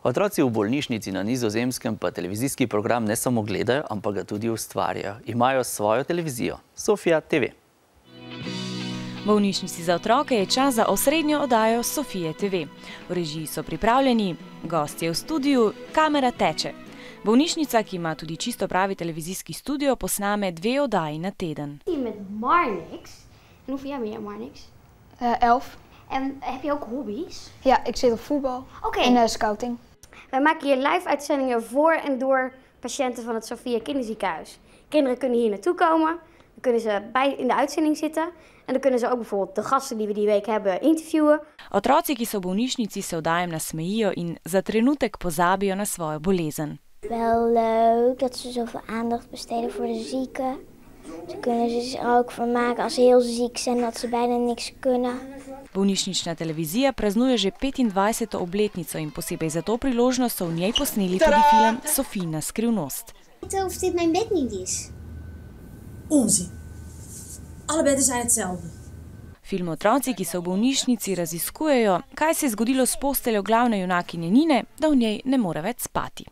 Otroci v bolnišnici na Nizozemskem pa televizijski program ne samo gledajo, ampak ga tudi ustvarjajo. Imajo svojo televizijo, Sofia TV. V bolnišnici za otroke je čas za osrednjo oddajo Sofije TV. V režiji so pripravljeni, gostje v studiu, kamera teče. Bolnišnica, ki ima tudi čisto pravi televizijski studio, posname 2 oddaji na teden. Met Marnix. En hoeveel jaar ben je Marnix? 11. En heb je ook hobby's? Ja, ik zit op voetbal en scouting. Wij maken hier live uitzendingen voor en door patiënten van het Sophia Kinderziekenhuis. Kinderen kunnen hier naartoe komen, dan kunnen ze in de uitzending zitten en dan kunnen ze ook bijvoorbeeld de gasten die we die week hebben interviewen. Otroci, ki so v bolnišnici, se oddajem nasmejijo in za trenutek pozabijo na svojo bolezen. Wel leuk dat ze zoveel aandacht besteden voor de zieken. Ze kunnen zich er ook vermaken als ze heel ziek zijn dat ze bijna niks kunnen. Bolnišnična televizija praznuje že 25. obletnico in posebej za to priložnost so v njej posneli tudi film Sofijina skrivnost. Of dit mijn bed niet is. Onzin. Alle bedden zijn hetzelfde. Film otroci, ki so v bolnišnici, raziskujejo, kaj se je zgodilo s posteljo glavne junakinje Nine, da v njej ne more več spati.